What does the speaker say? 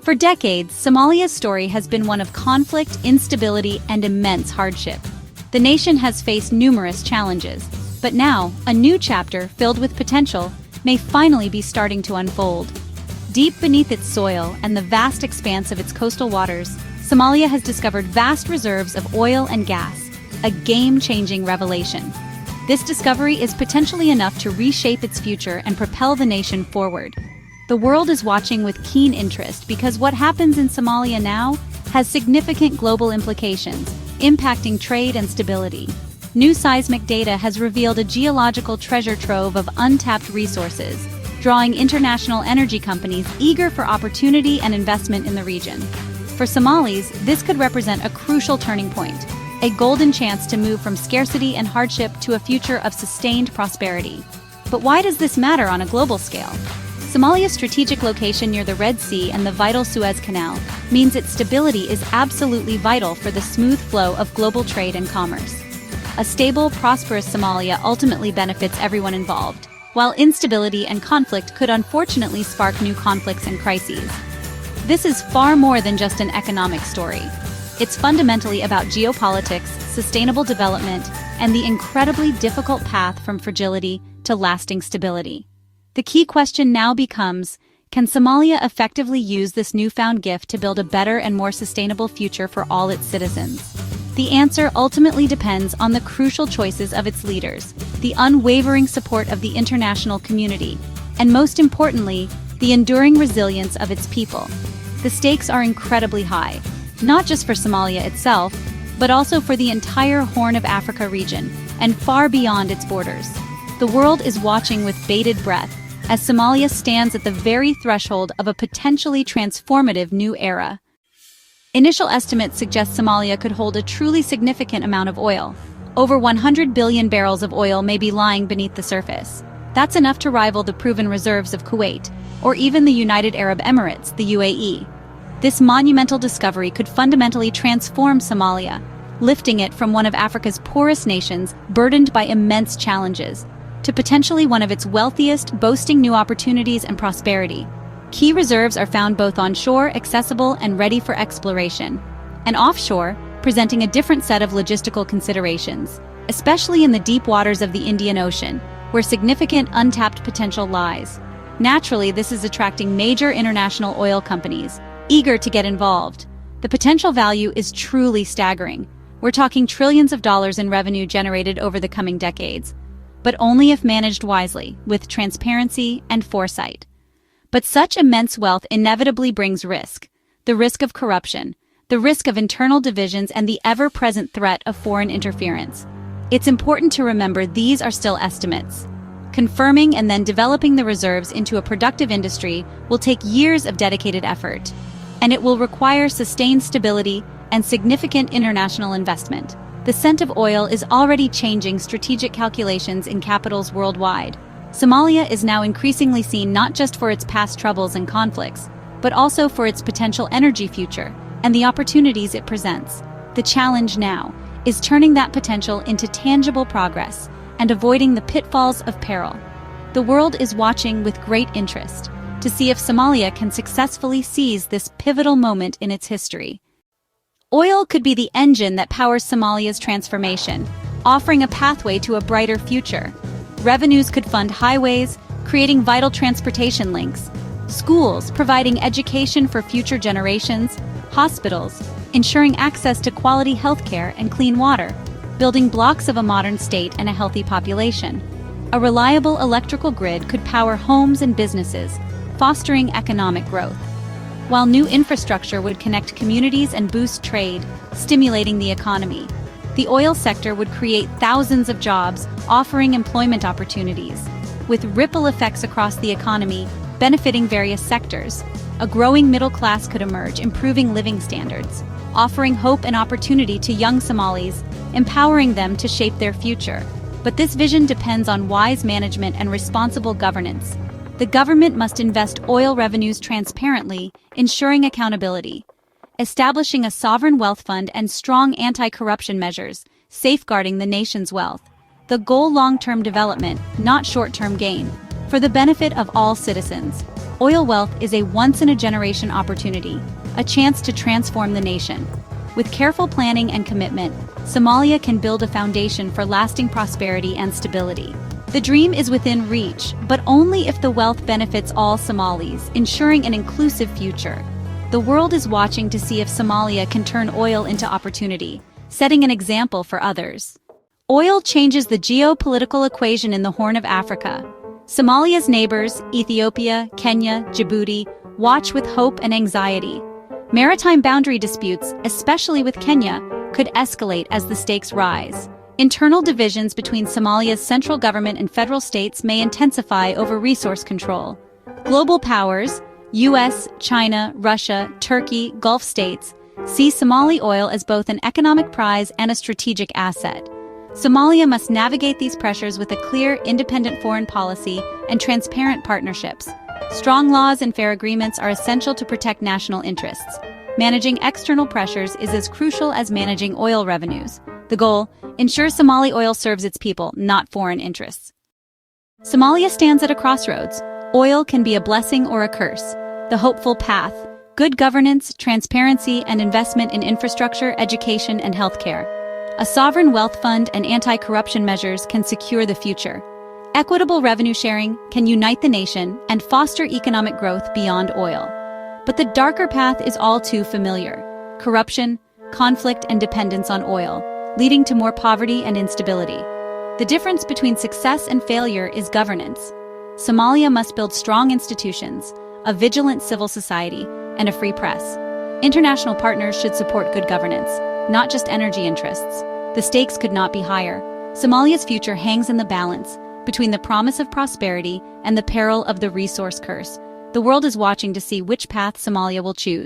For decades, Somalia's story has been one of conflict, instability, and immense hardship. The nation has faced numerous challenges, but now, a new chapter filled with potential may finally be starting to unfold. Deep beneath its soil and the vast expanse of its coastal waters, Somalia has discovered vast reserves of oil and gas, a game-changing revelation. This discovery is potentially enough to reshape its future and propel the nation forward. The world is watching with keen interest because what happens in Somalia now has significant global implications, impacting trade and stability. New seismic data has revealed a geological treasure trove of untapped resources, drawing international energy companies eager for opportunity and investment in the region. For Somalis, this could represent a crucial turning point, a golden chance to move from scarcity and hardship to a future of sustained prosperity. But why does this matter on a global scale? Somalia's strategic location near the Red Sea and the vital Suez Canal means its stability is absolutely vital for the smooth flow of global trade and commerce. A stable, prosperous Somalia ultimately benefits everyone involved, while instability and conflict could unfortunately spark new conflicts and crises. This is far more than just an economic story. It's fundamentally about geopolitics, sustainable development, and the incredibly difficult path from fragility to lasting stability. The key question now becomes, can Somalia effectively use this newfound gift to build a better and more sustainable future for all its citizens? The answer ultimately depends on the crucial choices of its leaders, the unwavering support of the international community, and most importantly, the enduring resilience of its people. The stakes are incredibly high, not just for Somalia itself, but also for the entire Horn of Africa region, and far beyond its borders. The world is watching with bated breath, as Somalia stands at the very threshold of a potentially transformative new era. Initial estimates suggest Somalia could hold a truly significant amount of oil. Over 100 billion barrels of oil may be lying beneath the surface. That's enough to rival the proven reserves of Kuwait, or even the United Arab Emirates, the UAE. This monumental discovery could fundamentally transform Somalia, lifting it from one of Africa's poorest nations, burdened by immense challenges, to potentially one of its wealthiest, boasting new opportunities and prosperity. Key reserves are found both onshore, accessible, and ready for exploration, and offshore, presenting a different set of logistical considerations, especially in the deep waters of the Indian Ocean, where significant untapped potential lies. Naturally, this is attracting major international oil companies, eager to get involved. The potential value is truly staggering. We're talking trillions of dollars in revenue generated over the coming decades, but only if managed wisely, with transparency and foresight. But such immense wealth inevitably brings risk. The risk of corruption, the risk of internal divisions, and the ever-present threat of foreign interference. It's important to remember these are still estimates. Confirming and then developing the reserves into a productive industry will take years of dedicated effort, and it will require sustained stability and significant international investment. The scent of oil is already changing strategic calculations in capitals worldwide. Somalia is now increasingly seen not just for its past troubles and conflicts, but also for its potential energy future and the opportunities it presents. The challenge now is turning that potential into tangible progress and avoiding the pitfalls of peril. The world is watching with great interest to see if Somalia can successfully seize this pivotal moment in its history. Oil could be the engine that powers Somalia's transformation, offering a pathway to a brighter future. Revenues could fund highways, creating vital transportation links, schools providing education for future generations, hospitals ensuring access to quality healthcare and clean water, building blocks of a modern state and a healthy population. A reliable electrical grid could power homes and businesses, fostering economic growth, while new infrastructure would connect communities and boost trade, stimulating the economy. The oil sector would create thousands of jobs, offering employment opportunities, with ripple effects across the economy, benefiting various sectors. A growing middle class could emerge, improving living standards, offering hope and opportunity to young Somalis, empowering them to shape their future. But this vision depends on wise management and responsible governance. The government must invest oil revenues transparently, ensuring accountability, establishing a sovereign wealth fund and strong anti-corruption measures, safeguarding the nation's wealth. The goal: long-term development, not short-term gain. For the benefit of all citizens, oil wealth is a once-in-a-generation opportunity, a chance to transform the nation. With careful planning and commitment, Somalia can build a foundation for lasting prosperity and stability. The dream is within reach, but only if the wealth benefits all Somalis, ensuring an inclusive future. The world is watching to see if Somalia can turn oil into opportunity, setting an example for others. Oil changes the geopolitical equation in the Horn of Africa. Somalia's neighbors, Ethiopia, Kenya, Djibouti, watch with hope and anxiety. Maritime boundary disputes, especially with Kenya, could escalate as the stakes rise. Internal divisions between Somalia's central government and federal states may intensify over resource control. Global powers, US, China, Russia, Turkey, Gulf states, see Somali oil as both an economic prize and a strategic asset. Somalia must navigate these pressures with a clear, independent foreign policy and transparent partnerships. Strong laws and fair agreements are essential to protect national interests. Managing external pressures is as crucial as managing oil revenues. The goal: ensure Somali oil serves its people, not foreign interests. Somalia stands at a crossroads. Oil can be a blessing or a curse. The hopeful path: good governance, transparency, and investment in infrastructure, education, and healthcare. A sovereign wealth fund and anti-corruption measures can secure the future. Equitable revenue sharing can unite the nation and foster economic growth beyond oil. But the darker path is all too familiar: corruption, conflict, and dependence on oil, leading to more poverty and instability. The difference between success and failure is governance. Somalia must build strong institutions, a vigilant civil society, and a free press. International partners should support good governance, not just energy interests. The stakes could not be higher. Somalia's future hangs in the balance between the promise of prosperity and the peril of the resource curse. The world is watching to see which path Somalia will choose.